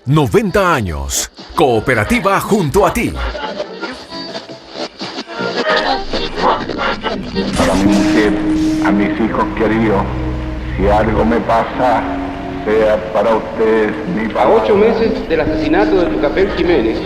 90 años. Cooperativa junto a ti. Para mi mujer, a mis hijos queridos, si algo me pasa, sea para ustedes mi A 8 meses del asesinato de Tucapel Jiménez,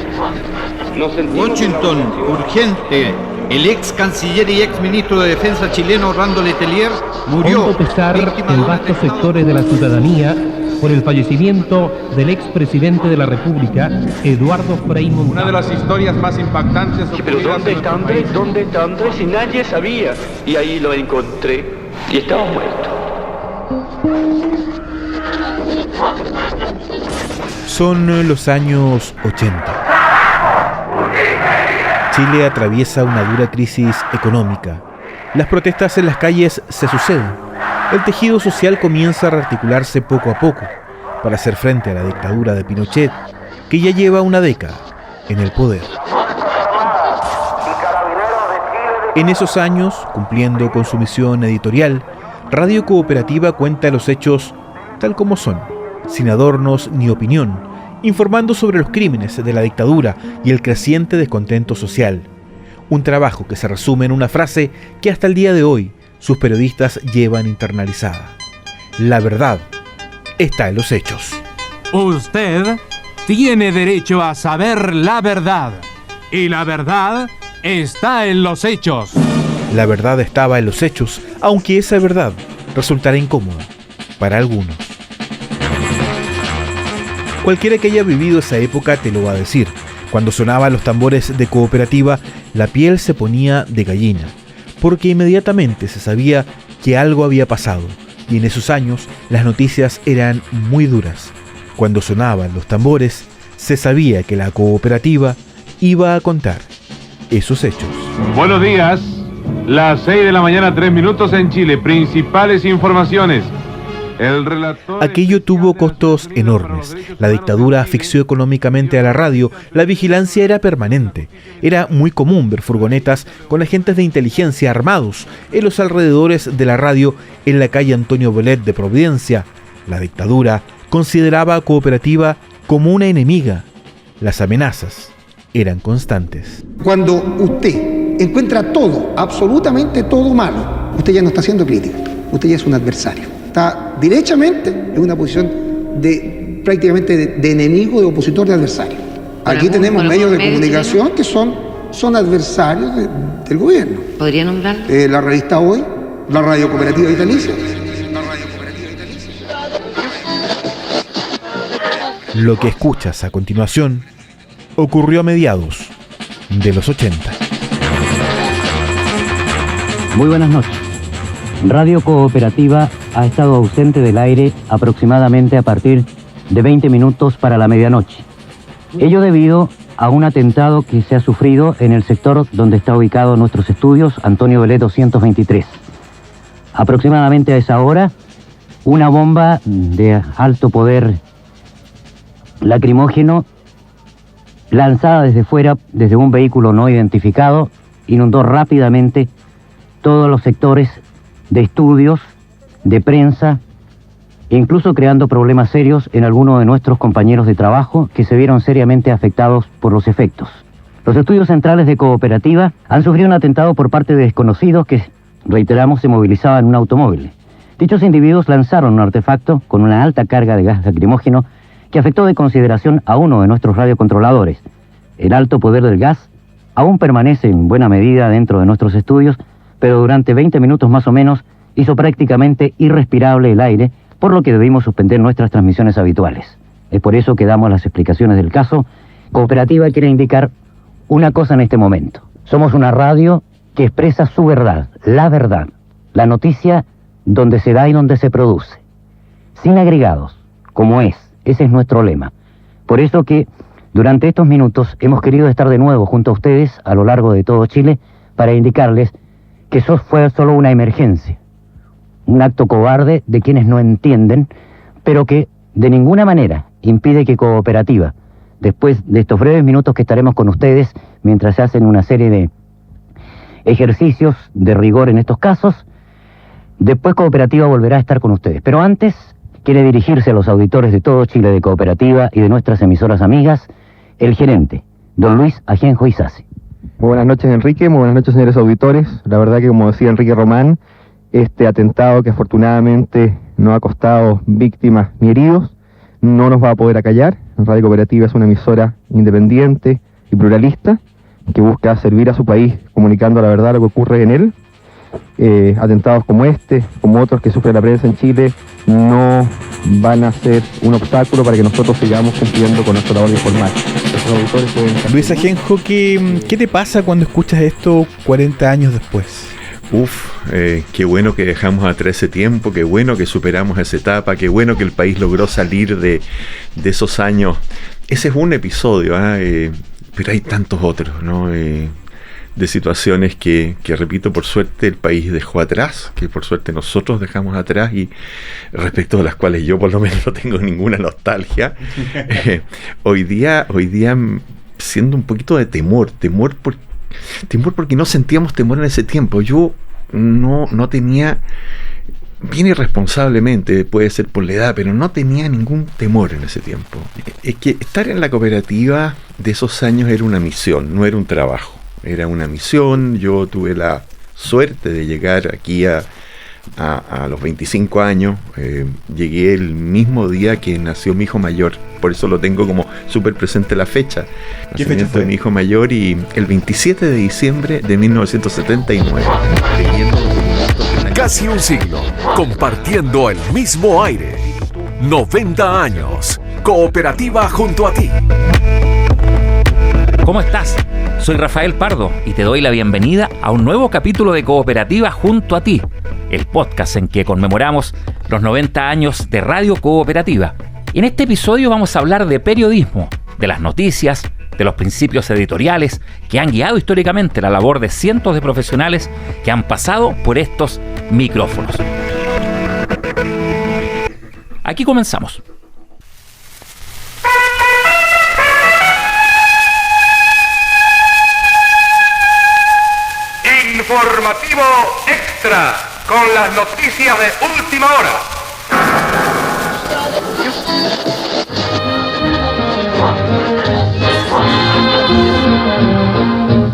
nos sentimos... Washington, urgente. El ex canciller y ex ministro de Defensa chileno Orlando Letelier murió. Hondo pesar en vastos sectores de la ciudadanía por el fallecimiento del expresidente de la República, Eduardo Frei Montalva. Una de las historias más impactantes. Pero ¿dónde está Andrés? ¿Dónde está Andrés? Si nadie sabía. Y ahí lo encontré y estaba muerto. Son los años 80. Chile atraviesa una dura crisis económica. Las protestas en las calles se suceden. El tejido social comienza a rearticularse poco a poco para hacer frente a la dictadura de Pinochet, que ya lleva una década en el poder. En esos años, cumpliendo con su misión editorial, Radio Cooperativa cuenta los hechos tal como son, sin adornos ni opinión, informando sobre los crímenes de la dictadura y el creciente descontento social. Un trabajo que se resume en una frase que hasta el día de hoy sus periodistas llevan internalizada. La verdad está en los hechos. Usted tiene derecho a saber la verdad. Y la verdad está en los hechos. La verdad estaba en los hechos, aunque esa verdad resultará incómoda para algunos. Cualquiera que haya vivido esa época te lo va a decir. Cuando sonaban los tambores de Cooperativa, la piel se ponía de gallina, porque inmediatamente se sabía que algo había pasado, y en esos años las noticias eran muy duras. Cuando sonaban los tambores, se sabía que la Cooperativa iba a contar esos hechos. Buenos días. Las 6 de la mañana, 3 minutos en Chile. Principales informaciones. El relator... Aquello tuvo costos enormes. La dictadura asfixió económicamente a la radio. La vigilancia era permanente. Era muy común ver furgonetas con agentes de inteligencia armados en los alrededores de la radio en la calle Antonio Bolet de Providencia. La dictadura consideraba a Cooperativa como una enemiga. Las amenazas eran constantes. Cuando usted encuentra todo, absolutamente todo malo, usted ya no está haciendo crítica, usted ya es un adversario. Está derechamente en una posición de prácticamente de enemigo, de opositor, de adversario. Aquí tenemos medios de comunicación que son adversarios del gobierno. ¿Podría nombrar? La revista Hoy, la Radio Cooperativa Vitalicia. Lo que escuchas a continuación ocurrió a mediados de los 80. Muy buenas noches. Radio Cooperativa ha estado ausente del aire aproximadamente a partir de 20 minutos para la medianoche. Ello debido a un atentado que se ha sufrido en el sector donde está ubicado nuestros estudios, Antonio Bolet 223. Aproximadamente a esa hora, una bomba de alto poder lacrimógeno lanzada desde fuera, desde un vehículo no identificado, inundó rápidamente todos los sectores de estudios, de prensa, incluso creando problemas serios en algunos de nuestros compañeros de trabajo que se vieron seriamente afectados por los efectos. Los estudios centrales de Cooperativa han sufrido un atentado por parte de desconocidos que, reiteramos, se movilizaban en un automóvil. Dichos individuos lanzaron un artefacto con una alta carga de gas lacrimógeno que afectó de consideración a uno de nuestros radiocontroladores. El alto poder del gas aún permanece en buena medida dentro de nuestros estudios, pero durante 20 minutos más o menos hizo prácticamente irrespirable el aire, por lo que debimos suspender nuestras transmisiones habituales. Es por eso que damos las explicaciones del caso. Cooperativa quiere indicar una cosa en este momento. Somos una radio que expresa su verdad, la noticia donde se da y donde se produce, sin agregados, como es. Ese es nuestro lema. Por eso que durante estos minutos hemos querido estar de nuevo junto a ustedes a lo largo de todo Chile para indicarles que eso fue solo una emergencia, un acto cobarde de quienes no entienden, pero que de ninguna manera impide que Cooperativa, después de estos breves minutos que estaremos con ustedes, mientras se hacen una serie de ejercicios de rigor en estos casos, después Cooperativa volverá a estar con ustedes. Pero antes quiere dirigirse a los auditores de todo Chile de Cooperativa y de nuestras emisoras amigas, el gerente, don Luis Ajenjo Isasi. Muy buenas noches, Enrique, muy buenas noches, señores auditores. La verdad que, como decía Enrique Román, este atentado que afortunadamente no ha costado víctimas ni heridos, no nos va a poder acallar. Radio Cooperativa es una emisora independiente y pluralista que busca servir a su país comunicando la verdad, lo que ocurre en él. Atentados como este, como otros que sufre la prensa en Chile, no van a ser un obstáculo para que nosotros sigamos cumpliendo con nuestra labor de informar. Luis Ajenjo, ¿qué te pasa cuando escuchas esto 40 años después? Qué bueno que dejamos atrás ese tiempo, qué bueno que superamos esa etapa, qué bueno que el país logró salir de esos años. Ese es un episodio, pero hay tantos otros, ¿no? De situaciones que, repito, por suerte el país dejó atrás, que por suerte nosotros dejamos atrás y respecto a las cuales yo por lo menos no tengo ninguna nostalgia. Hoy día siendo un poquito de temor porque no sentíamos temor en ese tiempo. Yo no tenía, bien irresponsablemente, puede ser por la edad, pero no tenía ningún temor en ese tiempo. Es que estar en la cooperativa de esos años era una misión, no era un trabajo. Era una misión. Yo tuve la suerte de llegar aquí a los 25 años. Llegué el mismo día que nació mi hijo mayor. Por eso lo tengo como súper presente la fecha. ¿Qué fecha fue? De mi hijo mayor, y el 27 de diciembre de 1979. Casi un siglo, compartiendo el mismo aire. 90 años, Cooperativa junto a ti. ¿Cómo estás? Soy Rafael Pardo y te doy la bienvenida a un nuevo capítulo de Cooperativa junto a ti, el podcast en que conmemoramos los 90 años de Radio Cooperativa. En este episodio vamos a hablar de periodismo, de las noticias, de los principios editoriales que han guiado históricamente la labor de cientos de profesionales que han pasado por estos micrófonos. Aquí comenzamos. Informativo Extra, con las noticias de última hora.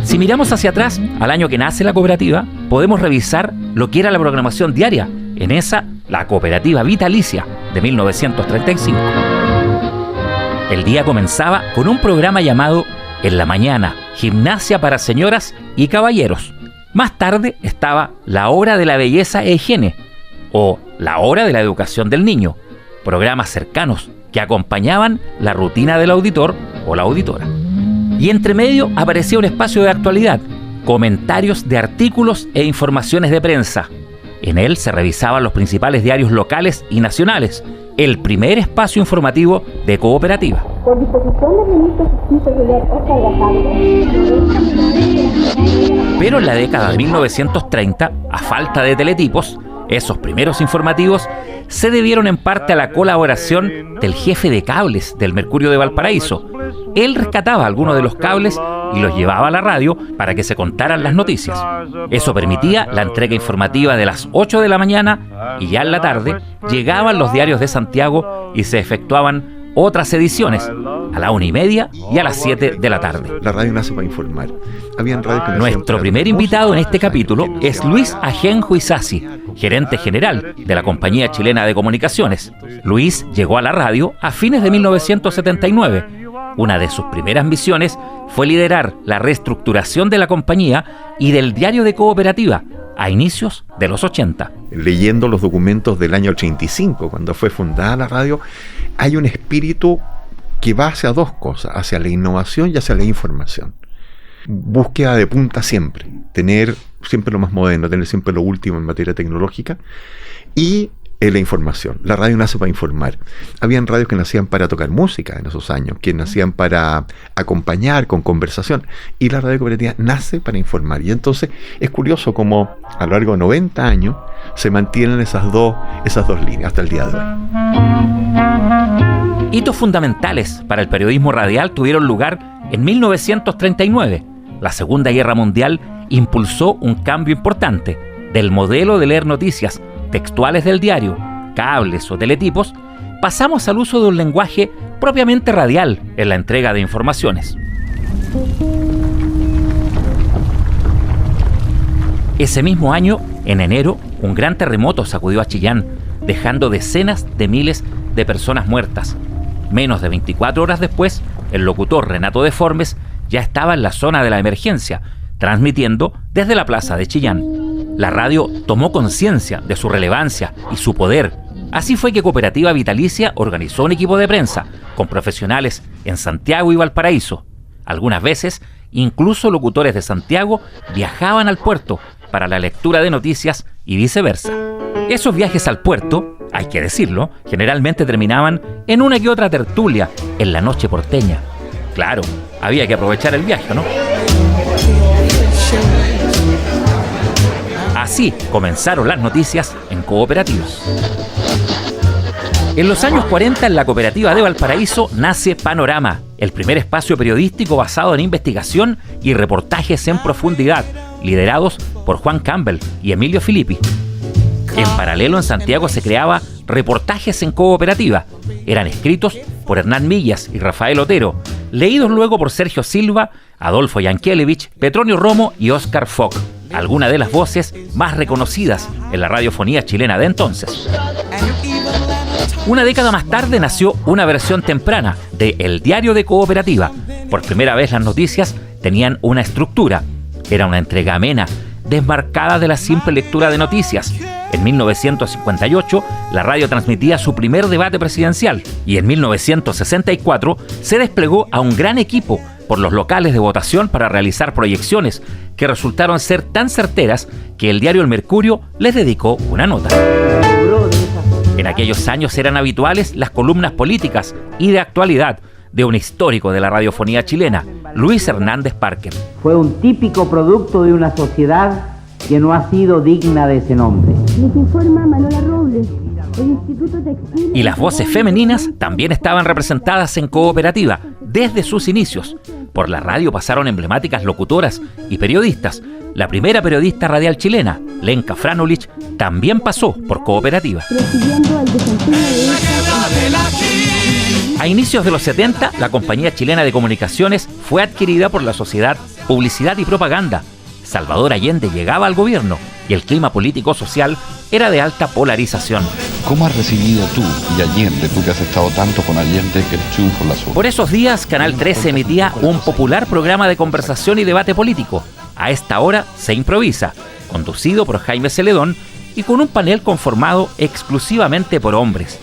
Si miramos hacia atrás, al año que nace la cooperativa, podemos revisar lo que era la programación diaria. En esa, la Cooperativa Vitalicia, de 1935. El día comenzaba con un programa llamado En la Mañana, Gimnasia para Señoras y Caballeros. Más tarde estaba La Hora de la Belleza e Higiene, o La Hora de la Educación del Niño, programas cercanos que acompañaban la rutina del auditor o la auditora. Y entre medio aparecía un espacio de actualidad, comentarios de artículos e informaciones de prensa. En él se revisaban los principales diarios locales y nacionales, el primer espacio informativo de Cooperativa. Por disposición del ministro Justicia Julián Oscar. Pero en la década de 1930, a falta de teletipos, esos primeros informativos se debieron en parte a la colaboración del jefe de cables del Mercurio de Valparaíso. Él rescataba algunos de los cables y los llevaba a la radio para que se contaran las noticias. Eso permitía la entrega informativa de las 8 de la mañana y ya en la tarde llegaban los diarios de Santiago y se efectuaban otras ediciones a la 1:30 y a las 7 de la tarde. La radio nace para informar. Habían radios que Nuestro primer invitado en este capítulo es Luis Ajenjo Isasi, gerente general de la Compañía Chilena de Comunicaciones. Luis llegó a la radio a fines de 1979. Una de sus primeras misiones fue liderar la reestructuración de la compañía y del diario de Cooperativa a inicios de los 80. Leyendo los documentos del año 85, cuando fue fundada la radio, hay un espíritu que va hacia dos cosas, hacia la innovación y hacia la información. Búsqueda de punta siempre, tener siempre lo más moderno, tener siempre lo último en materia tecnológica y la información. La radio nace para informar. Habían radios que nacían para tocar música en esos años, que nacían para acompañar con conversación, y la radio cooperativa nace para informar. Y entonces es curioso cómo a lo largo de 90 años se mantienen esas dos líneas hasta el día de hoy. Hitos fundamentales para el periodismo radial tuvieron lugar en 1939. La Segunda Guerra Mundial impulsó un cambio importante del modelo de leer noticias textuales del diario, cables o teletipos, pasamos al uso de un lenguaje propiamente radial en la entrega de informaciones. Ese mismo año, en enero, un gran terremoto sacudió a Chillán, dejando decenas de miles de personas muertas. Menos de 24 horas después, el locutor Renato Deformes ya estaba en la zona de la emergencia, transmitiendo desde la plaza de Chillán. La radio tomó conciencia de su relevancia y su poder. Así fue que Cooperativa Vitalicia organizó un equipo de prensa con profesionales en Santiago y Valparaíso. Algunas veces, incluso locutores de Santiago viajaban al puerto para la lectura de noticias y viceversa. Esos viajes al puerto, hay que decirlo, generalmente terminaban en una que otra tertulia en la noche porteña. Claro, había que aprovechar el viaje, ¿no? Así comenzaron las noticias en cooperativas. En los años 40, en la cooperativa de Valparaíso, nace Panorama, el primer espacio periodístico basado en investigación y reportajes en profundidad, liderados por Juan Campbell y Emilio Filippi. En paralelo, en Santiago se creaba Reportajes en Cooperativa. Eran escritos por Hernán Millas y Rafael Otero, leídos luego por Sergio Silva, Adolfo Yankelevich, Petronio Romo y Oscar Fock, algunas de las voces más reconocidas en la radiofonía chilena de entonces. Una década más tarde nació una versión temprana de El Diario de Cooperativa. Por primera vez las noticias tenían una estructura. Era una entrega amena, desmarcada de la simple lectura de noticias. En 1958, la radio transmitía su primer debate presidencial y en 1964 se desplegó a un gran equipo por los locales de votación para realizar proyecciones que resultaron ser tan certeras que el diario El Mercurio les dedicó una nota. En aquellos años eran habituales las columnas políticas y de actualidad de un histórico de la radiofonía chilena, Luis Hernández Parker. Fue un típico producto de una sociedad que no ha sido digna de ese nombre. Les informa Manuela Robles, el Instituto Textil. Y las voces femeninas también estaban representadas en Cooperativa desde sus inicios. Por la radio pasaron emblemáticas locutoras y periodistas. La primera periodista radial chilena, Lenka Franulich, también pasó por Cooperativa. A inicios de los 70, la compañía chilena de comunicaciones fue adquirida por la sociedad Publicidad y Propaganda. Salvador Allende llegaba al gobierno y el clima político-social era de alta polarización. ¿Cómo has recibido tú y Allende, tú que has estado tanto con Allende, el triunfo en la zona? Por esos días, Canal 13 emitía un popular programa de conversación y debate político. A esta hora se improvisa, conducido por Jaime Celedón y con un panel conformado exclusivamente por hombres.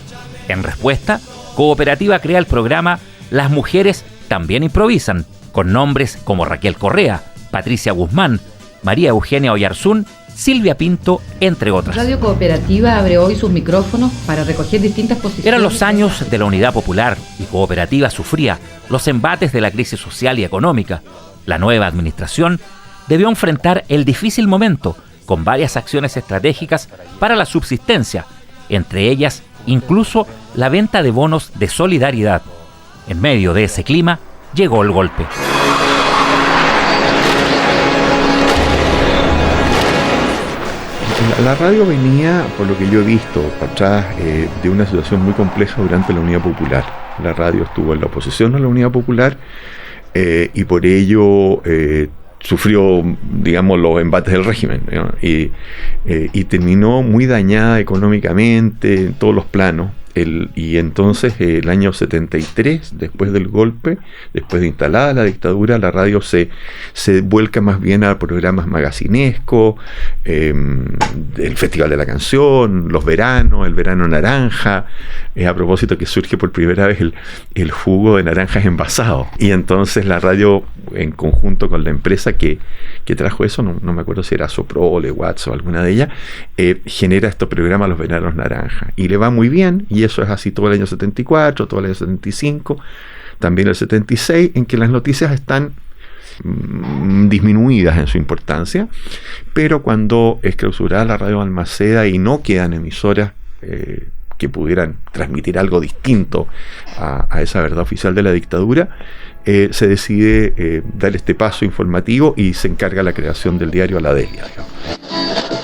En respuesta, Cooperativa crea el programa Las Mujeres También Improvisan, con nombres como Raquel Correa, Patricia Guzmán, María Eugenia Oyarzún, Silvia Pinto, entre otras. Radio Cooperativa abre hoy sus micrófonos para recoger distintas posiciones. Eran los años de la Unidad Popular y Cooperativa sufría los embates de la crisis social y económica. La nueva administración debió enfrentar el difícil momento con varias acciones estratégicas para la subsistencia, entre ellas incluso la venta de bonos de solidaridad. En medio de ese clima llegó el golpe. La radio venía, por lo que yo he visto, para atrás de una situación muy compleja durante la Unidad Popular. La radio estuvo en la oposición a la Unidad Popular y por ello sufrió, digamos, los embates del régimen, ¿no? Y terminó muy dañada económicamente en todos los planos. Y entonces el año 73, después del golpe, después de instalada la dictadura, la radio se vuelca más bien a programas magacinescos, el Festival de la Canción, los veranos, el verano naranja, a propósito que surge por primera vez el jugo de naranjas envasado. Y entonces la radio, en conjunto con la empresa que trajo eso, no me acuerdo si era Soprole, Watts o alguna de ellas, genera estos programas los veranos naranja. Y le va muy bien, y eso es así todo el año 74, todo el año 75, también el 76, en que las noticias están disminuidas en su importancia, pero cuando es clausurada la radio Balmaceda y no quedan emisoras que pudieran transmitir algo distinto a esa verdad oficial de la dictadura, se decide dar este paso informativo y se encarga la creación del diario La Delia.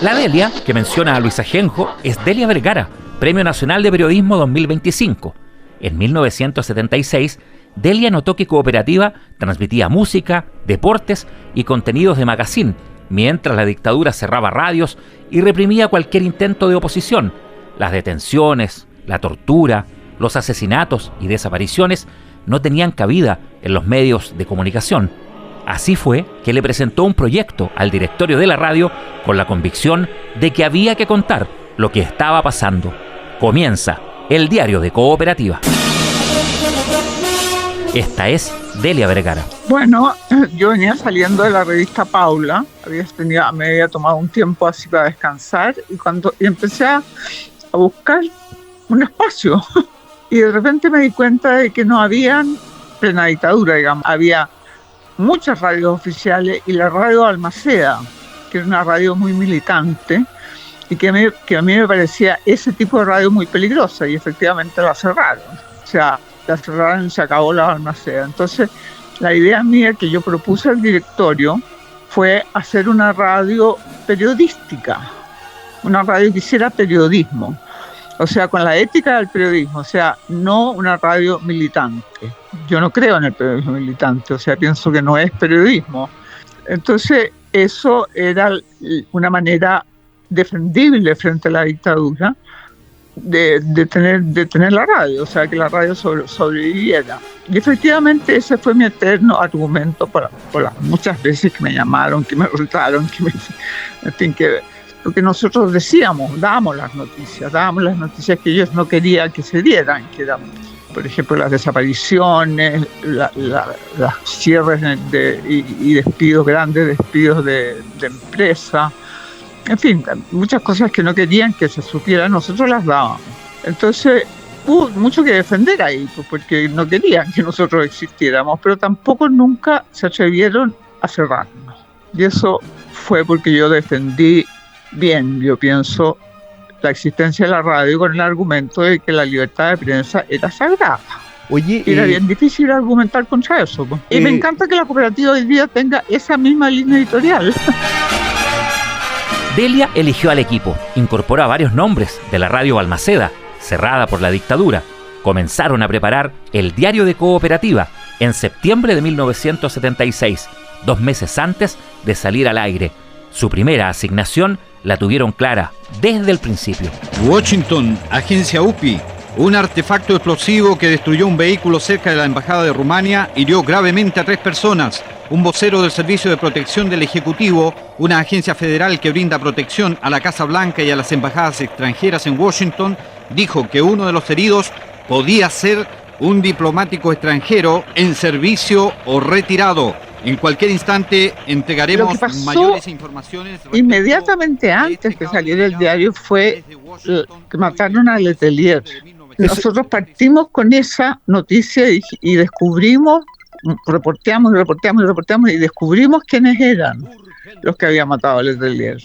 La Delia, que menciona a Luisa Genjo, es Delia Vergara, Premio Nacional de Periodismo 2025. En 1976, Delia notó que Cooperativa transmitía música, deportes y contenidos de magazine, mientras la dictadura cerraba radios y reprimía cualquier intento de oposición. Las detenciones, la tortura, los asesinatos y desapariciones no tenían cabida en los medios de comunicación. Así fue que le presentó un proyecto al directorio de la radio con la convicción de que había que contar lo que estaba pasando. Comienza el diario de Cooperativa. Esta es Delia Vergara. Bueno, yo venía saliendo de la revista Paula, me había tomado un tiempo así para descansar y empecé a buscar un espacio y de repente me di cuenta de que no habían plena dictadura, digamos, había muchas radios oficiales y la radio Balmaceda, que era una radio muy militante y que a mí me parecía ese tipo de radio muy peligrosa y efectivamente la cerraron. O sea, la cerraron y se acabó la Balmaceda. Entonces, la idea mía que yo propuse al directorio fue hacer una radio periodística, una radio que hiciera periodismo, o sea, con la ética del periodismo, o sea, no una radio militante. Yo no creo en el periodismo militante, o sea, pienso que no es periodismo. Entonces, eso era una manera defendible frente a la dictadura de tener la radio, o sea, que la radio sobreviviera. Y efectivamente ese fue mi eterno argumento por las muchas veces que me llamaron, que me retaron, porque nosotros dábamos las noticias que ellos no querían que se dieran, que eran, por ejemplo, las desapariciones, las cierres y despidos, grandes despidos de empresas. En fin, muchas cosas que no querían que se supieran, nosotros las dábamos. Entonces, hubo mucho que defender ahí, pues, porque no querían que nosotros existiéramos, pero tampoco nunca se atrevieron a cerrarnos. Y eso fue porque yo defendí bien, yo pienso, la existencia de la radio con el argumento de que la libertad de prensa era sagrada. Oye, era bien difícil argumentar contra eso. Pues. Y me encanta que la cooperativa hoy día tenga esa misma línea editorial. Delia eligió al equipo, incorporó a varios nombres de la radio Balmaceda, cerrada por la dictadura. Comenzaron a preparar el diario de Cooperativa en septiembre de 1976, 2 meses antes de salir al aire. Su primera asignación la tuvieron clara desde el principio. Washington, agencia UPI. Un artefacto explosivo que destruyó un vehículo cerca de la embajada de Rumania hirió gravemente a 3 personas. Un vocero del Servicio de Protección del Ejecutivo, una agencia federal que brinda protección a la Casa Blanca y a las embajadas extranjeras en Washington, dijo que uno de los heridos podía ser un diplomático extranjero en servicio o retirado. En cualquier instante entregaremos mayores informaciones. Inmediatamente antes que saliera el diario fue que mataron a Letelier. Nosotros partimos con esa noticia y descubrimos, reporteamos y descubrimos quiénes eran los que habían matado a Letelier.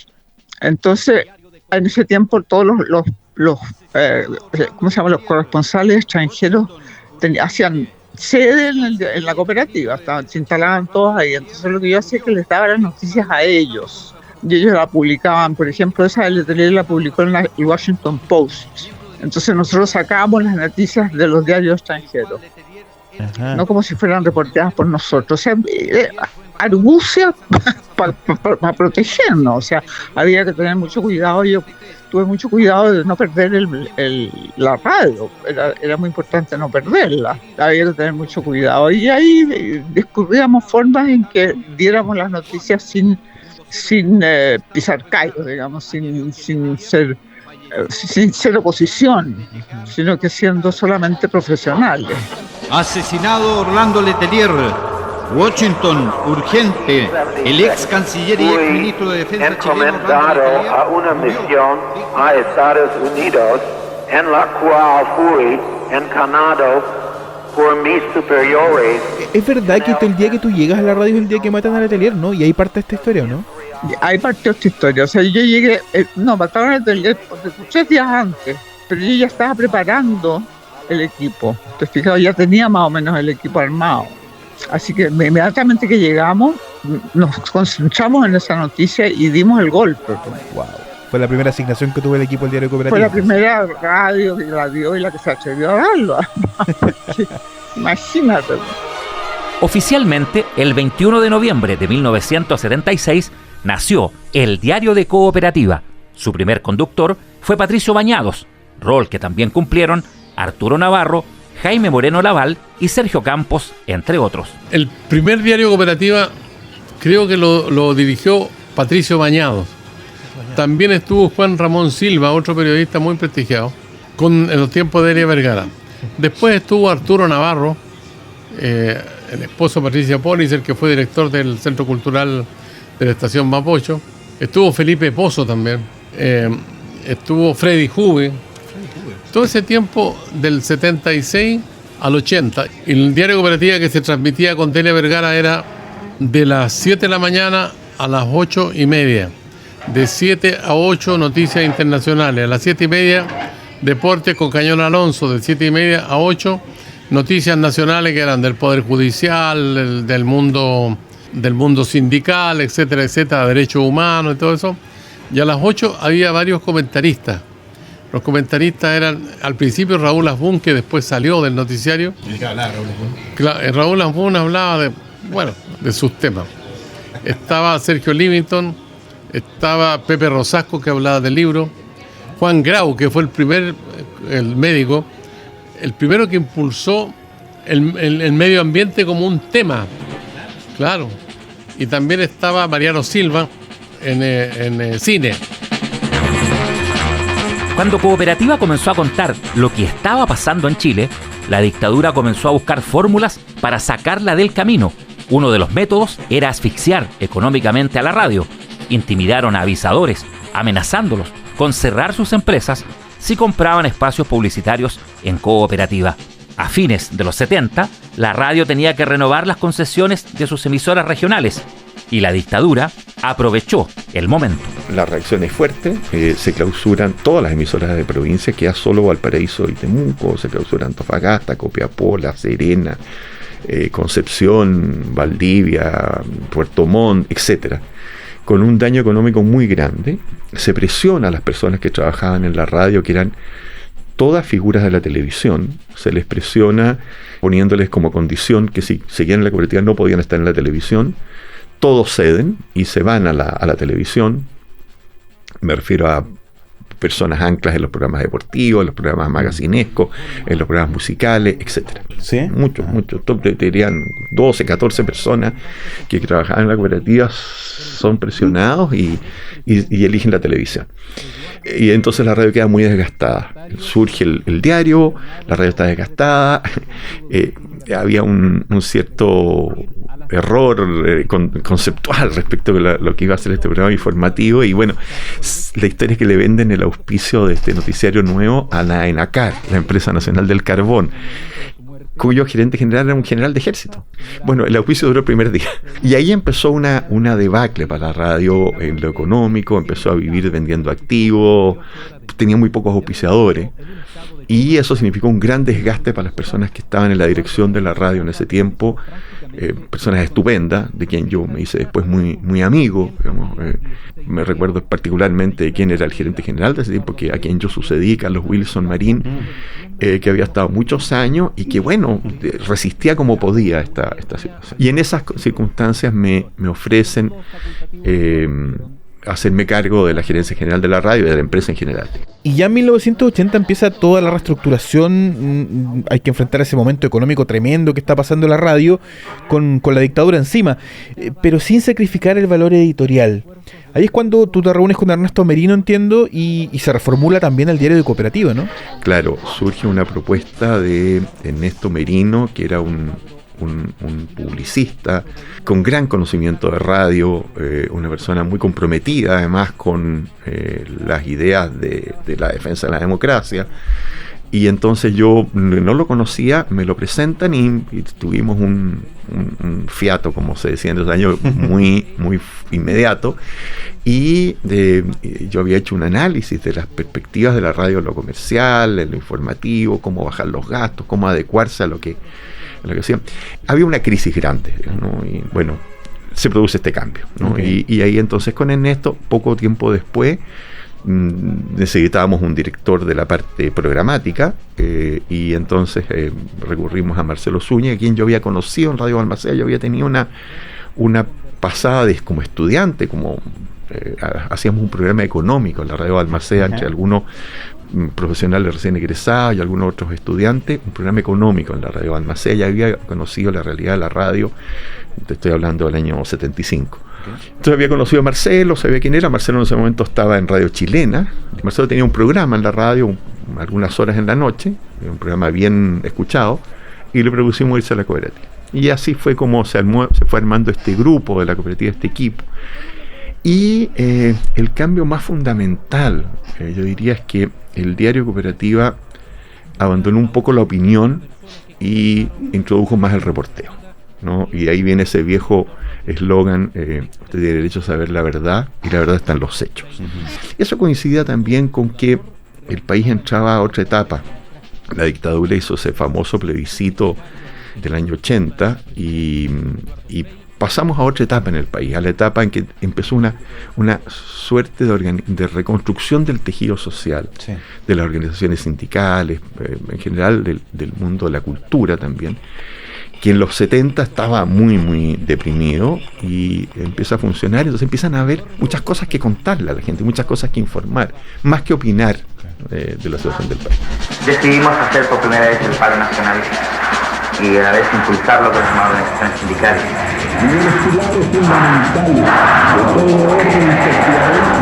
Entonces, en ese tiempo todos los corresponsales extranjeros hacían sede en la cooperativa, se instalaban todos ahí. Entonces lo que yo hacía es que les daba las noticias a ellos y ellos la publicaban. Por ejemplo, esa de Letelier la publicó en el Washington Post. Entonces nosotros sacábamos las noticias de los diarios extranjeros. Ajá. No como si fueran reporteadas por nosotros. O sea, argucia para protegernos. O sea, había que tener mucho cuidado. Yo tuve mucho cuidado de no perder la radio. Era muy importante no perderla. Había que tener mucho cuidado. Y ahí descubríamos formas en que diéramos las noticias sin pisar callos, digamos, sin ser oposición, sino que siendo solamente profesionales. Asesinado Orlando Letelier. Washington, urgente. El ex canciller y ex ministro de Defensa chileno encomendado a una misión a Estados Unidos, en la cual fui encarnado por mis superiores. Es verdad que el día que tú llegas a la radio es el día que matan a Letelier, ¿no? Y ahí parte esta historia, ¿no? Ahí partió esta historia. O sea, yo llegué, mataron a Letelier 3 días antes, pero yo ya estaba preparando el equipo. Te fijas, ya tenía más o menos el equipo armado. Así que inmediatamente que llegamos, nos concentramos en esa noticia y dimos el golpe. Wow. Fue la primera asignación que tuvo el equipo del Diario Cooperativo. Fue la primera radio que la dio y la que se atrevió a darlo. Imagínate. Oficialmente, el 21 de noviembre de 1976 nació el Diario de Cooperativa. Su primer conductor fue Patricio Bañados, rol que también cumplieron Arturo Navarro, Jaime Moreno Laval y Sergio Campos, entre otros. El primer Diario Cooperativa creo que lo dirigió Patricio Bañados. También estuvo Juan Ramón Silva, otro periodista muy prestigiado, en los tiempos de Elia Vergara. Después estuvo Arturo Navarro, el esposo de Patricia Polis, el que fue director del Centro Cultural de la Estación Mapocho. Estuvo Felipe Pozo también. Estuvo Freddy Juve. Todo ese tiempo, del 76 al 80. El Diario Cooperativa que se transmitía con Delia Vergara era de las 7 de la mañana a las 8:30. De 7 a 8 noticias internacionales. A las 7:30 deportes con Cañón Alonso. De 7:30 a 8 noticias nacionales que eran del Poder Judicial, del mundo sindical, etcétera, etcétera, derechos humanos y todo eso. Y a las 8 había varios comentaristas. Los comentaristas eran al principio Raúl Asbun, que después salió del noticiario. Raúl Asbun hablaba de sus temas. Estaba Sergio Livington, estaba Pepe Rosasco, que hablaba del libro. Juan Grau, que fue el médico, el primero que impulsó el medio ambiente como un tema. Claro. Y también estaba Mariano Silva en cine. Cuando Cooperativa comenzó a contar lo que estaba pasando en Chile, la dictadura comenzó a buscar fórmulas para sacarla del camino. Uno de los métodos era asfixiar económicamente a la radio. Intimidaron a avisadores, amenazándolos con cerrar sus empresas si compraban espacios publicitarios en Cooperativa. A fines de los 70, la radio tenía que renovar las concesiones de sus emisoras regionales y la dictadura aprovechó el momento. La reacción es fuerte, se clausuran todas las emisoras de provincia, queda solo Valparaíso y Temuco, se clausuran Antofagasta, Copiapó, La Serena, Concepción, Valdivia, Puerto Montt, etcétera. Con un daño económico muy grande, se presiona a las personas que trabajaban en la radio, que eran todas figuras de la televisión, se les presiona poniéndoles como condición que si seguían en la cooperativa no podían estar en la televisión. Todos ceden y se van a la televisión. Me refiero a personas anclas en los programas deportivos, en los programas magacinescos, en los programas musicales, etcétera. ¿Sí? Muchos. Te dirían 12, 14 personas que trabajaban en la cooperativa son presionados y eligen la televisión. Y entonces la radio queda muy desgastada. Surge el diario, la radio está desgastada. Había un cierto error conceptual respecto a lo que iba a ser este programa informativo, y bueno, la historia es que le venden el auspicio de este noticiario nuevo a la ENACAR, la Empresa Nacional del Carbón, cuyo gerente general era un general de ejército. Bueno, el auspicio duró el primer día. Y ahí empezó una debacle para la radio en lo económico, empezó a vivir vendiendo activos, tenía muy pocos auspiciadores. Y eso significó un gran desgaste para las personas que estaban en la dirección de la radio en ese tiempo, personas estupendas, de quien yo me hice después muy amigo, digamos, me recuerdo particularmente de quién era el gerente general de ese tiempo, a quien yo sucedí, Carlos Wilson Marín, que había estado muchos años y que bueno, resistía como podía esta situación. Y en esas circunstancias me ofrecen hacerme cargo de la gerencia general de la radio y de la empresa en general. Y ya en 1980 empieza toda la reestructuración, hay que enfrentar ese momento económico tremendo que está pasando en la radio con la dictadura encima, pero sin sacrificar el valor editorial. Ahí es cuando tú te reúnes con Ernesto Merino, entiendo, y se reformula también el Diario de Cooperativa, ¿no? Claro, surge una propuesta de Ernesto Merino, que era un publicista con gran conocimiento de radio, una persona muy comprometida además con las ideas de la defensa de la democracia, y entonces yo no lo conocía, me lo presentan y tuvimos un fiato, como se decía en esos años, muy inmediato, y yo había hecho un análisis de las perspectivas de la radio en lo comercial, en lo informativo, cómo bajar los gastos, cómo adecuarse a lo que hacían. Había una crisis grande, ¿no? Y bueno, se produce este cambio, ¿no? Okay. Y ahí entonces con Ernesto, poco tiempo después necesitábamos un director de la parte programática, y entonces recurrimos a Marcelo Zúñiga, a quien yo había conocido en Radio Balmaceda. Yo había tenido una pasada como estudiante, hacíamos un programa económico en la Radio Balmaceda entre algunos profesionales recién egresados y algunos otros estudiantes, un programa económico en la Radio Balmaceda. Ya había conocido la realidad de la radio, te estoy hablando del año 75. Entonces había conocido a Marcelo, sabía quién era. Marcelo en ese momento estaba en Radio Chilena. Marcelo tenía un programa en la radio, algunas horas en la noche, un programa bien escuchado, y le propusimos irse a la cooperativa. Y así fue como se fue armando este grupo de la cooperativa, este equipo. Y el cambio más fundamental, yo diría, es que el diario Cooperativa abandonó un poco la opinión y introdujo más el reporteo, ¿no? Y ahí viene ese viejo eslogan, usted tiene derecho a saber la verdad, y la verdad está en los hechos. Eso coincidía también con que el país entraba a otra etapa. La dictadura hizo ese famoso plebiscito del año 80 y pasamos a otra etapa en el país, a la etapa en que empezó una suerte de reconstrucción del tejido social, sí, de las organizaciones sindicales, en general del mundo de la cultura también, que en los 70 estaba muy, muy deprimido, y empieza a funcionar. Entonces empiezan a haber muchas cosas que contarle a la gente, muchas cosas que informar, más que opinar de la situación del país. Decidimos hacer por primera vez el paro nacional y a la vez impulsarlo con las nuevas organizaciones sindicales.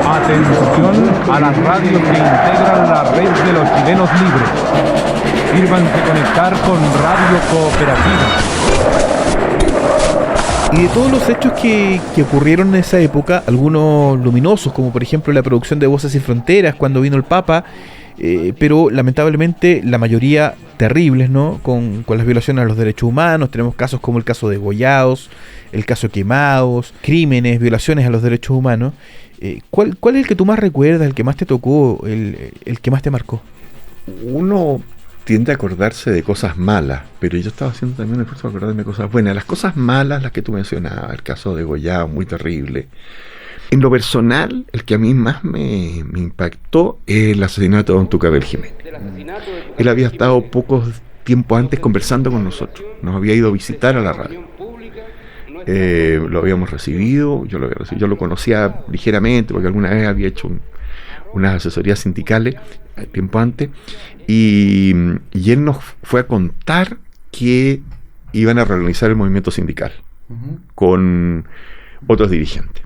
Atención a las radios que integran la red de los chilenos libres. Sírvanse conectar con Radio Cooperativa. Y de todos los hechos que ocurrieron en esa época, algunos luminosos, como por ejemplo la producción de Voces Sin Fronteras cuando vino el Papa, pero lamentablemente la mayoría terribles, ¿no? Con las violaciones a los derechos humanos. Tenemos casos como el caso de Gollados, el caso Quemados, crímenes, violaciones a los derechos humanos. ¿Cuál es el que tú más recuerdas, el que más te tocó, el que más te marcó? Uno tiende a acordarse de cosas malas, pero yo estaba haciendo también un esfuerzo de acordarme de cosas buenas. Las cosas malas, las que tú mencionabas, el caso de Gollados, muy terrible. En lo personal, el que a mí más me impactó es el asesinato de don Tucapel Jiménez. Él había estado poco tiempo antes conversando con nosotros, nos había ido a visitar a la radio. Lo habíamos recibido, yo lo conocía ligeramente porque alguna vez había hecho unas asesorías sindicales tiempo antes, y él nos fue a contar que iban a reorganizar el movimiento sindical con otros dirigentes.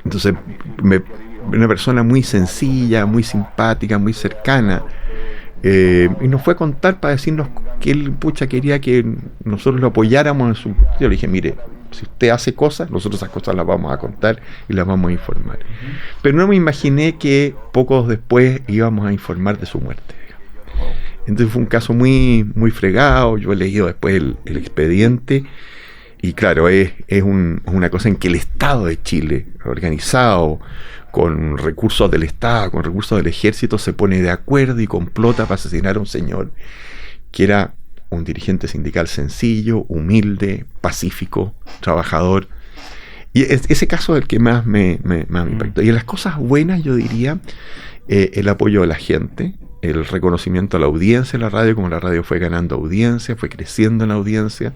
Entonces, una persona muy sencilla, muy simpática, muy cercana, y nos fue a contar para decirnos que él quería que nosotros lo apoyáramos en su... Yo le dije, mire, si usted hace cosas, nosotros esas cosas las vamos a contar y las vamos a informar. Pero no me imaginé que pocos después íbamos a informar de su muerte. Entonces fue un caso muy, muy fregado. Yo he leído después el expediente, y claro, es una cosa en que el Estado de Chile, organizado con recursos del Estado, con recursos del Ejército, se pone de acuerdo y complota para asesinar a un señor que era un dirigente sindical sencillo, humilde, pacífico, trabajador. Y ese caso es el que más me impactó. Y en las cosas buenas, yo diría, el apoyo de la gente, el reconocimiento a la audiencia de la radio, como la radio fue ganando audiencia, fue creciendo en audiencia,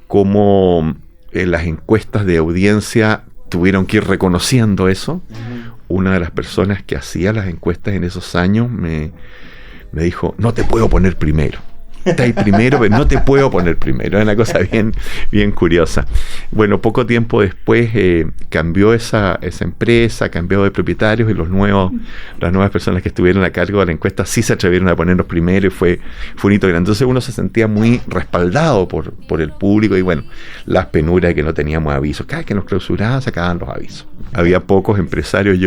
como las encuestas de audiencia tuvieron que ir reconociendo eso. Una de las personas que hacía las encuestas en esos años me dijo, no te puedo poner primero. Está ahí primero, pero no te puedo poner primero. Es una cosa bien curiosa. Bueno, poco tiempo después cambió esa empresa, cambió de propietarios, y las nuevas personas que estuvieron a cargo de la encuesta sí se atrevieron a ponernos primero, y fue un hito grande. Entonces uno se sentía muy respaldado por el público, y bueno, las penuras de que no teníamos avisos. Cada vez que nos clausuraban sacaban los avisos. Había pocos empresarios.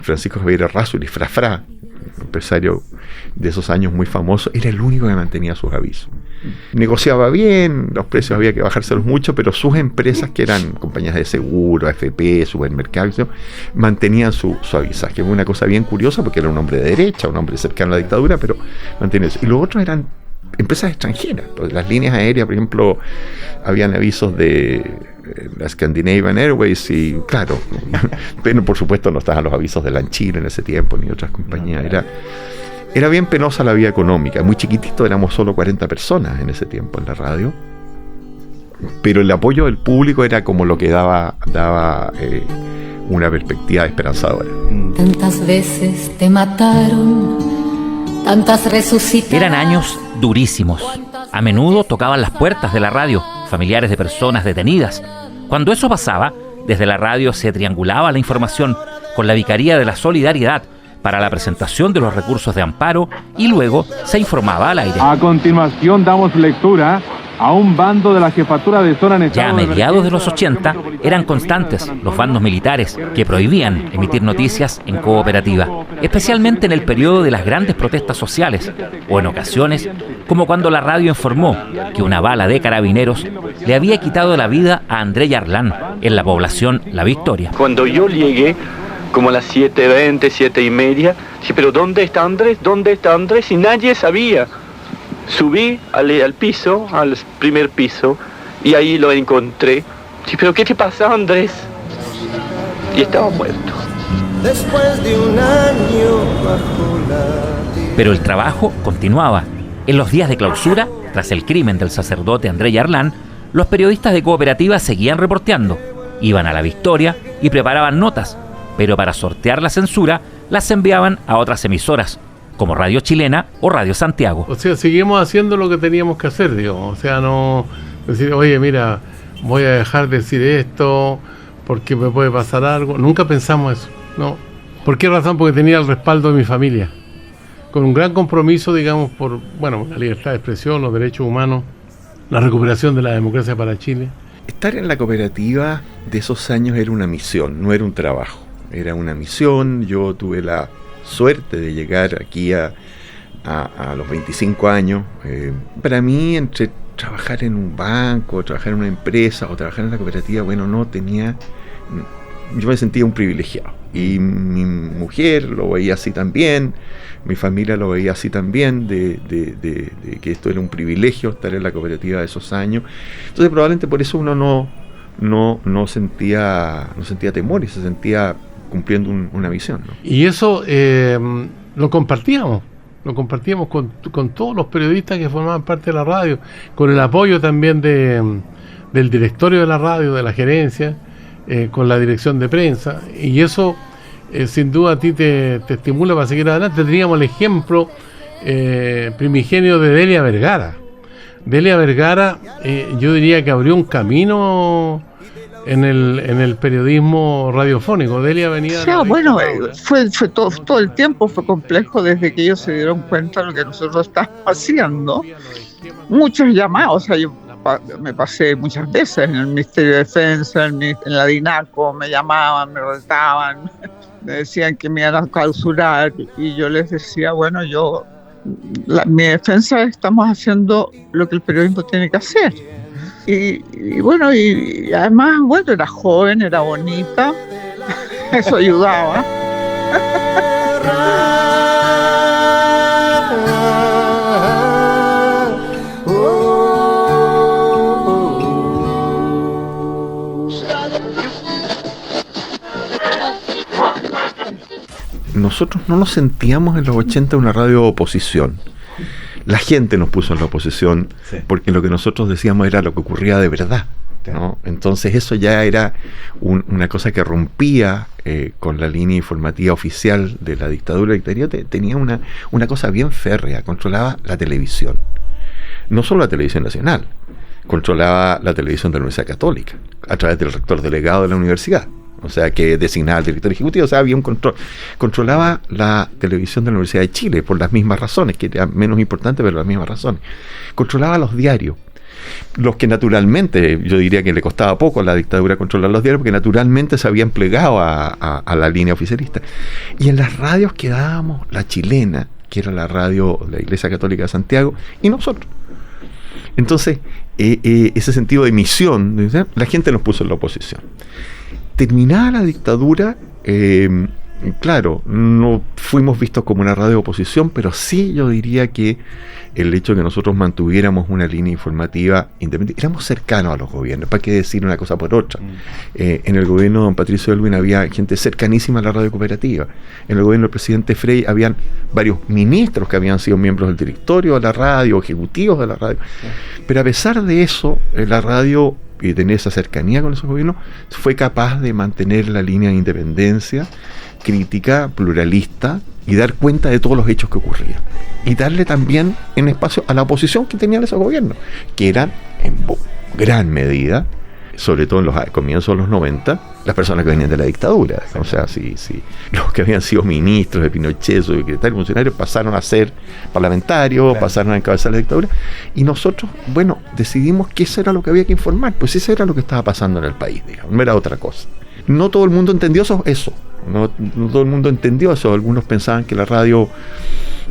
Francisco Javier Errázuriz, Frafra, empresario de esos años muy famoso, era el único que mantenía sus avisos. Negociaba bien, los precios había que bajárselos mucho, pero sus empresas, que eran compañías de seguro, AFP, supermercados, mantenían su avisaje, que fue una cosa bien curiosa porque era un hombre de derecha, un hombre cercano a la dictadura, pero mantenía eso. Y los otros eran empresas extranjeras. Las líneas aéreas, por ejemplo, habían avisos de la Scandinavian Airways y claro, pero por supuesto no estaban los avisos de Lanchile en ese tiempo ni otras compañías. Era bien penosa la vida económica, muy chiquitito, éramos solo 40 personas en ese tiempo en la radio, pero el apoyo del público era como lo que daba una perspectiva esperanzadora. Tantas veces te mataron, tantas resucitaron. Eran años durísimos. A menudo tocaban las puertas de la radio familiares de personas detenidas. Cuando eso pasaba, desde la radio se triangulaba la información con la Vicaría de la Solidaridad para la presentación de los recursos de amparo y luego se informaba al aire. A continuación damos lectura a un bando de la jefatura de zona en Ya a mediados de los 80 eran constantes los bandos militares que prohibían emitir noticias en cooperativa, especialmente en el periodo de las grandes protestas sociales o en ocasiones como cuando la radio informó que una bala de carabineros le había quitado la vida a André Yarlán en la población La Victoria. Cuando yo llegué, como a las 7:20, 7:30, dije, pero ¿dónde está Andrés? ¿Dónde está Andrés? Y nadie sabía. Subí al piso, al primer piso, y ahí lo encontré. Dije, pero ¿qué te pasa, Andrés? Y estaba muerto. Después de un año bajo la... Pero el trabajo continuaba. En los días de clausura, tras el crimen del sacerdote André Yarlán, los periodistas de cooperativa seguían reporteando. Iban a La Victoria y preparaban notas, pero para sortear la censura, las enviaban a otras emisoras, como Radio Chilena o Radio Santiago. O sea, seguimos haciendo lo que teníamos que hacer, digamos. O sea, no decir, oye, mira, voy a dejar de decir esto porque me puede pasar algo. Nunca pensamos eso, ¿no? ¿Por qué razón? Porque tenía el respaldo de mi familia, con un gran compromiso, digamos, por, bueno, la libertad de expresión, los derechos humanos, la recuperación de la democracia para Chile. Estar en la cooperativa de esos años era una misión, no era un trabajo. Era una misión. Yo tuve la suerte de llegar aquí a los 25 años. Para mí, entre trabajar en un banco, trabajar en una empresa o trabajar en la cooperativa, bueno, yo me sentía un privilegiado. Y mi mujer lo veía así también, mi familia lo veía así también, de que esto era un privilegio estar en la cooperativa de esos años. Entonces probablemente por eso uno no sentía temor y se sentía cumpliendo una visión, ¿no? Y eso lo compartíamos con todos los periodistas que formaban parte de la radio, con el apoyo también del directorio de la radio, de la gerencia, con la dirección de prensa, y eso sin duda a ti te estimula para seguir adelante. Teníamos el ejemplo primigenio de Delia Vergara. Delia Vergara, yo diría que abrió un camino en el periodismo radiofónico. Delia venía... O sea, bueno, fue todo el tiempo fue complejo desde que ellos se dieron cuenta de lo que nosotros estábamos haciendo. Muchos llamados, o sea, yo me pasé muchas veces en el Ministerio de Defensa, en la DINACO, me llamaban, me retaban, me decían que me iban a clausurar, y yo les decía, bueno, mi defensa, estamos haciendo lo que el periodismo tiene que hacer. Y bueno, y además, bueno, era joven, era bonita, eso ayudaba. Nosotros no nos sentíamos en los 80 una radio de oposición. La gente nos puso en la oposición, sí, porque lo que nosotros decíamos era lo que ocurría de verdad, ¿no? Entonces eso ya era una cosa que rompía con la línea informativa oficial de la dictadura. Tenía una cosa bien férrea, controlaba la televisión. No solo la televisión nacional, controlaba la televisión de la Universidad Católica, a través del rector delegado de la universidad. O sea, que designaba al director ejecutivo. O sea, había un control. Controlaba la televisión de la Universidad de Chile por las mismas razones, que era menos importante, pero las mismas razones. Controlaba los diarios, los que naturalmente, yo diría que le costaba poco a la dictadura controlar los diarios, porque naturalmente se habían plegado a la línea oficialista. Y en las radios quedábamos La Chilena, que era la radio de la Iglesia Católica de Santiago, y nosotros. Entonces, ese sentido de misión, la gente nos puso en la oposición. Terminada la dictadura, claro, no fuimos vistos como una radio de oposición, pero sí yo diría que el hecho de que nosotros mantuviéramos una línea informativa independiente, éramos cercanos a los gobiernos, para qué decir una cosa por otra. En el gobierno de don Patricio Aylwin había gente cercanísima a la radio cooperativa. En el gobierno del presidente Frey habían varios ministros que habían sido miembros del directorio de la radio, ejecutivos de la radio. Pero a pesar de eso, la radio, y tener esa cercanía con esos gobiernos, fue capaz de mantener la línea de independencia, crítica, pluralista, y dar cuenta de todos los hechos que ocurrían. Y darle también en espacio a la oposición que tenían esos gobiernos, que eran en gran medida, sobre todo en los comienzos de los 90, las personas que venían de la dictadura. O sea, si los que habían sido ministros de Pinochet, secretarios, funcionarios, pasaron a ser parlamentarios, claro, pasaron a encabezar la dictadura, y nosotros, bueno, decidimos que eso era lo que había que informar, pues eso era lo que estaba pasando en el país, digamos, no era otra cosa. No todo el mundo entendió eso. No todo el mundo entendió eso. Algunos pensaban que la radio,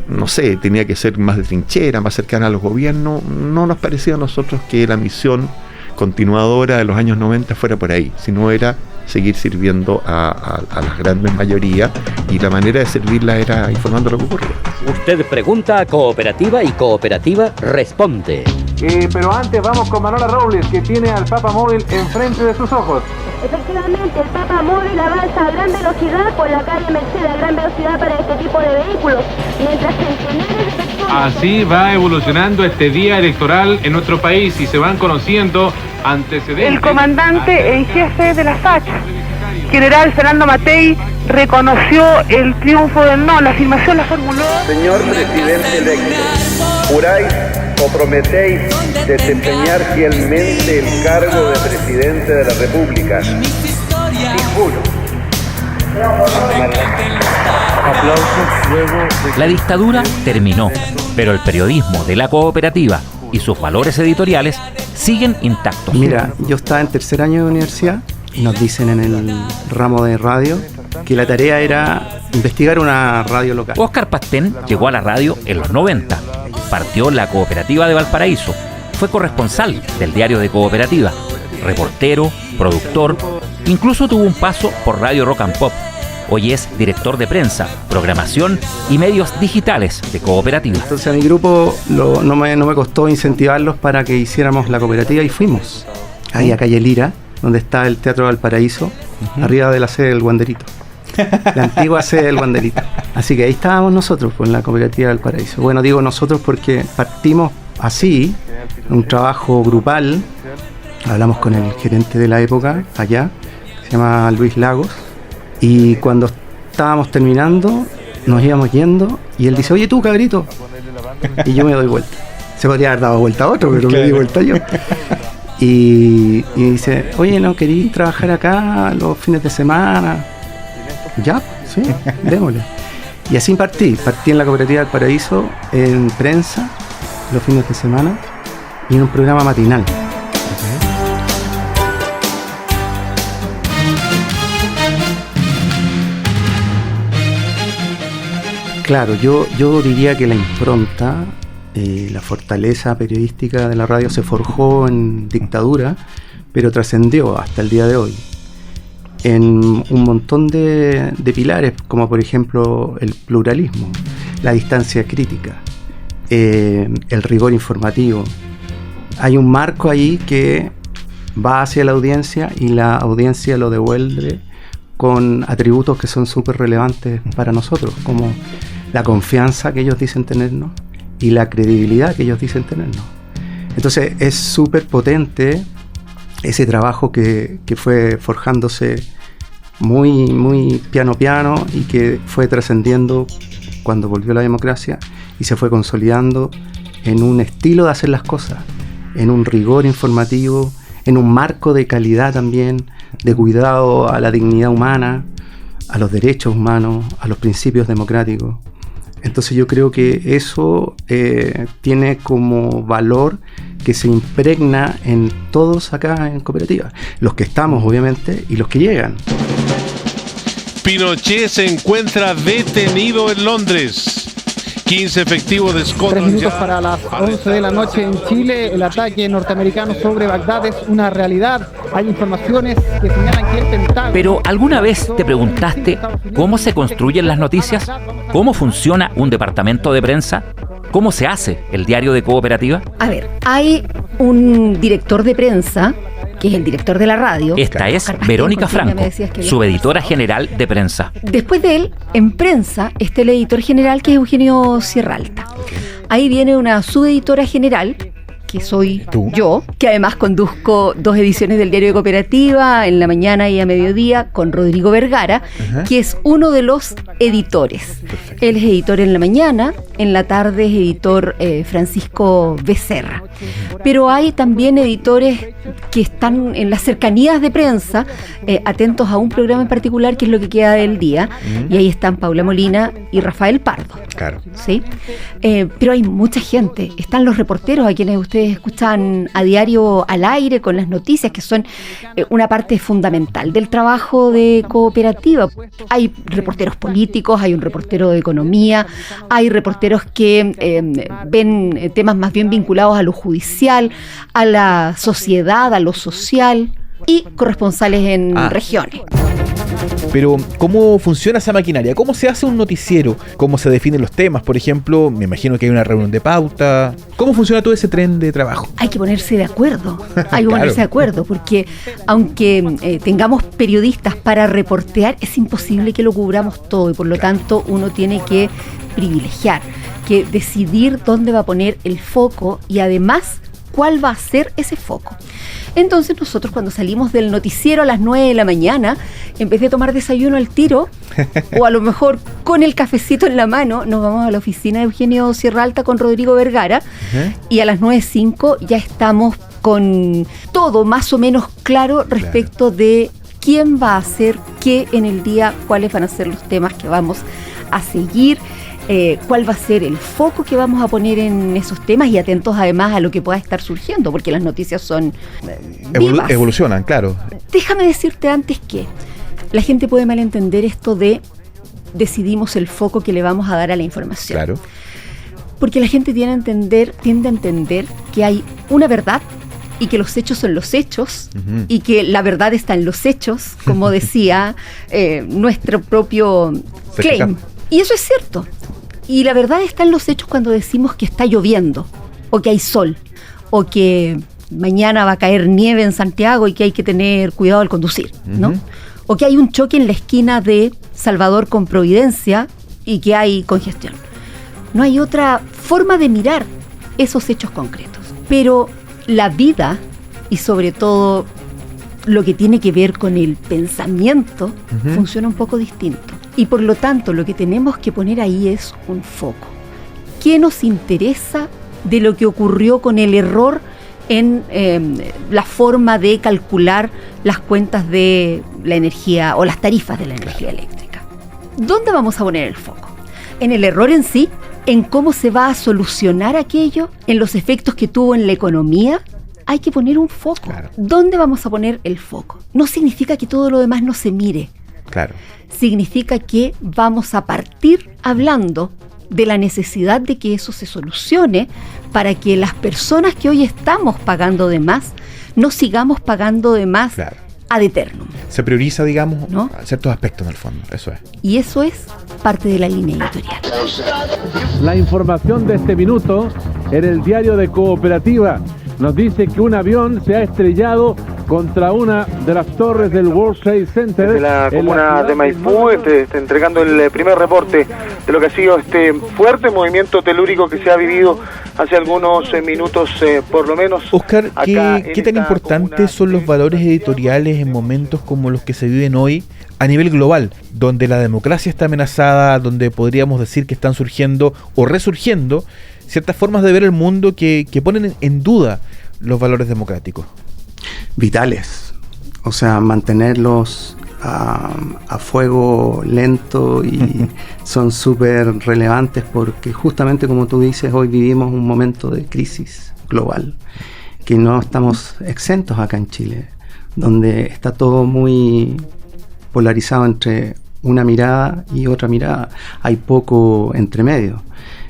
no sé, tenía que ser más de trinchera, más cercana a los gobiernos. No nos parecía a nosotros que la misión continuadora de los años 90 fuera por ahí, sino era seguir sirviendo a las grandes mayorías, y la manera de servirla era informando lo que ocurría. Usted pregunta a Cooperativa y Cooperativa responde. Pero antes vamos con Manuela Robles, que tiene al Papa Móvil enfrente de sus ojos. Efectivamente, el Papa Móvil avanza a gran velocidad por la calle Merced, a gran velocidad para este tipo de vehículos, mientras centenares de personas... Así va evolucionando este día electoral en nuestro país y se van conociendo antecedentes. El comandante en jefe de la FACH, general Fernando Matei, reconoció el triunfo del no. La afirmación la formuló... Señor presidente electo, ¿juráis o prometéis desempeñar fielmente el cargo de presidente de la República? Sí, juro. La dictadura terminó, pero el periodismo de la cooperativa y sus valores editoriales siguen intactos. Mira, yo estaba en tercer año de universidad y nos dicen en el ramo de radio que la tarea era investigar una radio local. Óscar Pastén llegó a la radio en los 90. Partió en la cooperativa de Valparaíso. Fue corresponsal del diario de Cooperativa, reportero, productor, incluso tuvo un paso por Radio Rock and Pop. Hoy es director de prensa, programación y medios digitales de Cooperativa. Entonces a mi grupo no me costó incentivarlos para que hiciéramos la cooperativa, y fuimos ahí a Calle Lira, donde está el Teatro Valparaíso, arriba de la sede del Guanderito. La antigua sede del Guanderito. Así que ahí estábamos nosotros, pues, en la cooperativa del Paraíso. Bueno, digo nosotros porque partimos así, un trabajo grupal. Hablamos con el gerente de la época allá, se llama Luis Lagos, y cuando estábamos terminando, nos íbamos yendo, y él dice: oye, tú, cabrito. Y yo me doy vuelta. Se podría haber dado vuelta a otro, pero me di vuelta yo. Y dice: oye, ¿no querís trabajar acá los fines de semana? Ya, sí, démosle. Y así partí en la cooperativa del Paraíso, en prensa, los fines de semana, y en un programa matinal. Claro, yo diría que la impronta, la fortaleza periodística de la radio se forjó en dictadura, pero trascendió hasta el día de hoy en un montón de pilares, como por ejemplo el pluralismo, la distancia crítica, el rigor informativo. Hay un marco ahí que va hacia la audiencia, y la audiencia lo devuelve con atributos que son súper relevantes para nosotros, como la confianza que ellos dicen tenernos y la credibilidad que ellos dicen tenernos. Entonces es súper potente ese trabajo que fue forjándose muy piano y que fue trascendiendo cuando volvió la democracia, y se fue consolidando en un estilo de hacer las cosas, en un rigor informativo, en un marco de calidad también, de cuidado a la dignidad humana, a los derechos humanos, a los principios democráticos. Entonces yo creo que eso tiene como valor que se impregna en todos acá en Cooperativa, los que estamos obviamente y los que llegan. Pinochet se encuentra detenido en Londres. 15 efectivos de 3 minutos para las 11 de la noche en Chile. El ataque norteamericano sobre Bagdad es una realidad. Hay informaciones que señalan que el Pentágono... Pero ¿alguna vez te preguntaste cómo se construyen las noticias? ¿Cómo funciona un departamento de prensa? ¿Cómo se hace el diario de Cooperativa? A ver, hay un director de prensa, que es el director de la radio. Esta es Verónica Franco, subeditora general de prensa. Después de él, en prensa, está el editor general, que es Eugenio Sierralta. Ahí viene una subeditora general, que soy yo, que además conduzco 2 ediciones del diario de Cooperativa, en la mañana y a mediodía, con Rodrigo Vergara, que es uno de los editores. Perfecto. Él es editor en la mañana, en la tarde es editor Francisco Becerra. Pero hay también editores que están en las cercanías de prensa, atentos a un programa en particular, que es Lo que queda del día, y ahí están Paula Molina y Rafael Pardo. Claro. ¿Sí? Pero hay mucha gente. Están los reporteros, a quienes ustedes escuchan a diario al aire con las noticias, que son una parte fundamental del trabajo de Cooperativa. Hay reporteros políticos, hay un reportero de economía, hay reporteros que ven temas más bien vinculados a lo judicial, a la sociedad, a lo social, y corresponsales en regiones. Pero, ¿cómo funciona esa maquinaria? ¿Cómo se hace un noticiero? ¿Cómo se definen los temas? Por ejemplo, me imagino que hay una reunión de pauta. ¿Cómo funciona todo ese tren de trabajo? Hay que ponerse de acuerdo. Hay que ponerse de acuerdo, porque aunque tengamos periodistas para reportear, es imposible que lo cubramos todo, y por lo tanto uno tiene que privilegiar, que decidir dónde va a poner el foco y además cuál va a ser ese foco. Entonces nosotros, cuando salimos del noticiero a las 9 de la mañana, en vez de tomar desayuno al tiro, o a lo mejor con el cafecito en la mano, nos vamos a la oficina de Eugenio Sierralta con Rodrigo Vergara, y a las 9:05 ya estamos con todo más o menos claro respecto de quién va a hacer qué en el día, cuáles van a ser los temas que vamos a seguir, cuál va a ser el foco que vamos a poner en esos temas, y atentos además a lo que pueda estar surgiendo, porque las noticias son vivas. Evolucionan, claro. Déjame decirte antes que la gente puede malentender esto de decidimos el foco que le vamos a dar a la información. Claro. Porque la gente tiende a entender que hay una verdad y que los hechos son los hechos, y que la verdad está en los hechos, como decía nuestro propio claim. Y eso es cierto. Y la verdad está en los hechos cuando decimos que está lloviendo, o que hay sol, o que mañana va a caer nieve en Santiago y que hay que tener cuidado al conducir, ¿no? O que hay un choque en la esquina de Salvador con Providencia y que hay congestión. No hay otra forma de mirar esos hechos concretos. Pero la vida, y sobre todo lo que tiene que ver con el pensamiento, funciona un poco distinto. Y por lo tanto, lo que tenemos que poner ahí es un foco. ¿Qué nos interesa de lo que ocurrió con el error en la forma de calcular las cuentas de la energía o las tarifas de la energía eléctrica? ¿Dónde vamos a poner el foco? ¿En el error en sí? ¿En cómo se va a solucionar aquello? ¿En los efectos que tuvo en la economía? Hay que poner un foco. Claro. ¿Dónde vamos a poner el foco? No significa que todo lo demás no se mire. Claro. Significa que vamos a partir hablando de la necesidad de que eso se solucione, para que las personas que hoy estamos pagando de más no sigamos pagando de más ad eternum. Se prioriza, digamos, ¿no?, ciertos aspectos en el fondo, eso es. Y eso es parte de la línea editorial. La información de este minuto en el diario de Cooperativa nos dice que un avión se ha estrellado contra una de las torres del World Trade Center de la comuna de Maipú, entregando el primer reporte de lo que ha sido este fuerte movimiento telúrico que se ha vivido hace algunos minutos, por lo menos. Oscar, ¿qué tan importantes son los valores editoriales en momentos como los que se viven hoy a nivel global, donde la democracia está amenazada, donde podríamos decir que están surgiendo o resurgiendo ciertas formas de ver el mundo que ponen en duda los valores democráticos? Vitales, o sea, mantenerlos a fuego lento, y son súper relevantes porque justamente como tú dices, hoy vivimos un momento de crisis global que no estamos exentos acá en Chile, donde está todo muy polarizado entre una mirada y otra mirada, hay poco entre medio.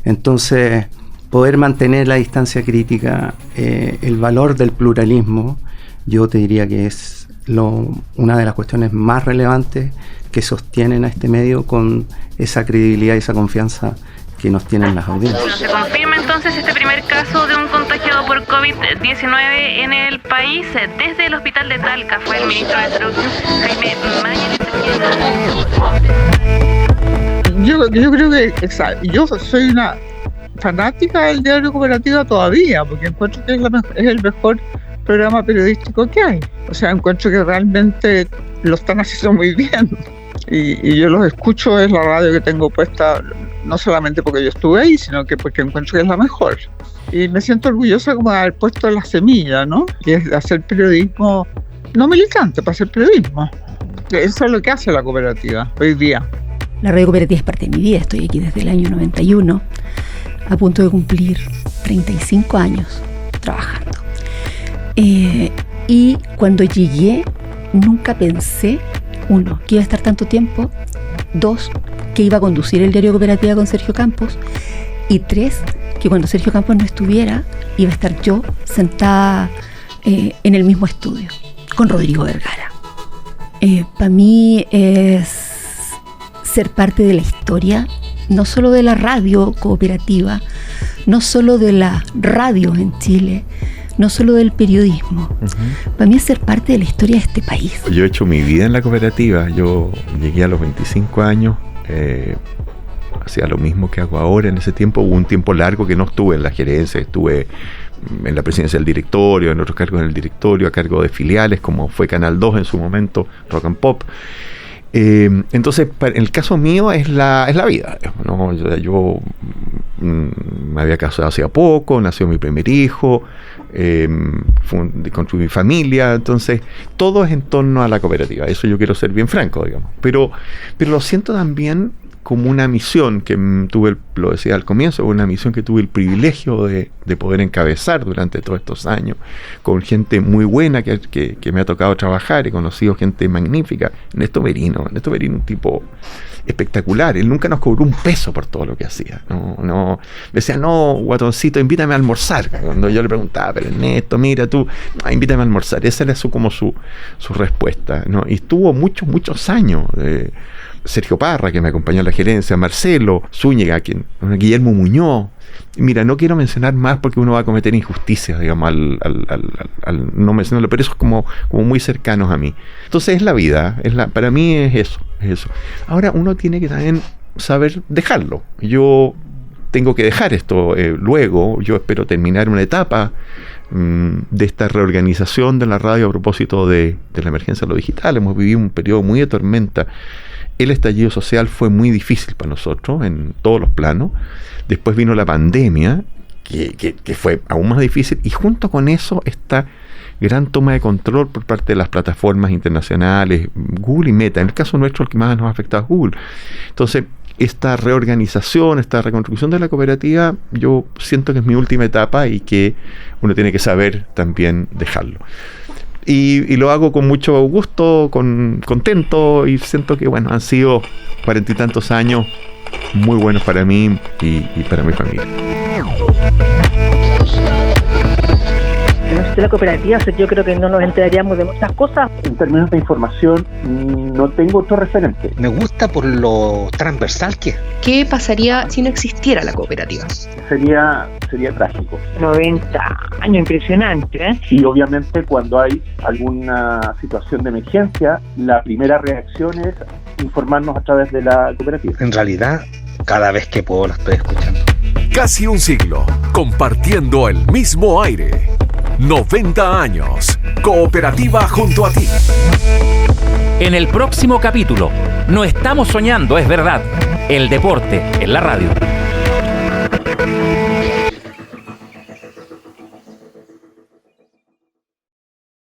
Entonces, poder mantener la distancia crítica, el valor del pluralismo, yo te diría que es una de las cuestiones más relevantes que sostienen a este medio con esa credibilidad y esa confianza que nos tienen las audiencias. Se confirma entonces este primer caso de un contagiado por COVID-19 en el país. Desde el hospital de Talca fue el ministro de Salud, Jaime Mañalich. Yo creo que yo soy una fanática del Diario Cooperativa todavía, porque encuentro que es el mejor programa periodístico que hay. O sea, encuentro que realmente lo están haciendo muy bien. Y yo los escucho, es la radio que tengo puesta, no solamente porque yo estuve ahí, sino que porque encuentro que es la mejor. Y me siento orgullosa como de haber puesto la semilla, ¿no? Y es hacer periodismo, no militante, para hacer periodismo. Eso es lo que hace la cooperativa hoy día. La radio cooperativa es parte de mi vida, estoy aquí desde el año 91, a punto de cumplir 35 años trabajando. Y cuando llegué, nunca pensé, 1, que iba a estar tanto tiempo, 2, que iba a conducir el Diario Cooperativa con Sergio Campos, y 3, que cuando Sergio Campos no estuviera, iba a estar yo sentada en el mismo estudio, con Rodrigo Vergara. Para mí es ser parte de la historia, no solo de la radio cooperativa, no solo de la radio en Chile, no solo del periodismo. Para mí es ser parte de la historia de este país. Yo he hecho mi vida en la cooperativa. Yo llegué a los 25 años, hacía lo mismo que hago ahora. En ese tiempo hubo un tiempo largo que no estuve en la gerencia, estuve en la presidencia del directorio, en otros cargos en el directorio, a cargo de filiales, como fue Canal 2 en su momento, Rock and Pop. Entonces, en el caso mío es la vida, ¿no? Yo me había casado hace poco, nació mi primer hijo, construí mi familia, entonces todo es en torno a la cooperativa. Eso yo quiero ser bien franco, digamos. Pero lo siento también como una misión que tuve, lo decía al comienzo, una misión que tuve el privilegio de poder encabezar durante todos estos años, con gente muy buena que me ha tocado trabajar. He conocido gente magnífica. Néstor Merino, un tipo espectacular. Él nunca nos cobró un peso por todo lo que hacía. No, decía, no, guatoncito, invítame a almorzar. Cuando yo le preguntaba, pero Ernesto, mira tú, invítame a almorzar. Esa era su respuesta, ¿no? Y estuvo muchos años. Sergio Parra, que me acompañó en la gerencia, Marcelo Zúñiga, Guillermo Muñoz. Mira, no quiero mencionar más porque uno va a cometer injusticias, digamos, al no mencionarlo, pero eso es como muy cercanos a mí. Entonces es la vida, para mí es eso. Ahora uno tiene que también saber dejarlo. Yo tengo que dejar esto luego. Yo espero terminar una etapa de esta reorganización de la radio a propósito de la emergencia de lo digital. Hemos vivido un periodo muy de tormenta. El estallido social fue muy difícil para nosotros en todos los planos. Después vino la pandemia, que fue aún más difícil, y junto con eso esta gran toma de control por parte de las plataformas internacionales, Google y Meta. En el caso nuestro, el que más nos ha afectado es Google. Entonces, esta reorganización, esta reconstrucción de la cooperativa, yo siento que es mi última etapa y que uno tiene que saber también dejarlo. Y lo hago con mucho gusto, contento, y siento que han sido 40 y tantos años muy buenos para mí y para mi familia. Si no existe la cooperativa, yo creo que no nos enteraríamos de muchas cosas. En términos de información, no tengo otro referente. Me gusta por lo transversal que es. ¿Qué pasaría si no existiera la cooperativa? Sería trágico. 90 años, impresionante, ¿eh? Y obviamente cuando hay alguna situación de emergencia, la primera reacción es informarnos a través de la cooperativa. En realidad, cada vez que puedo la estoy escuchando. Casi un siglo, compartiendo el mismo aire. 90 años, cooperativa junto a ti. En el próximo capítulo, no estamos soñando, es verdad. El deporte en la radio.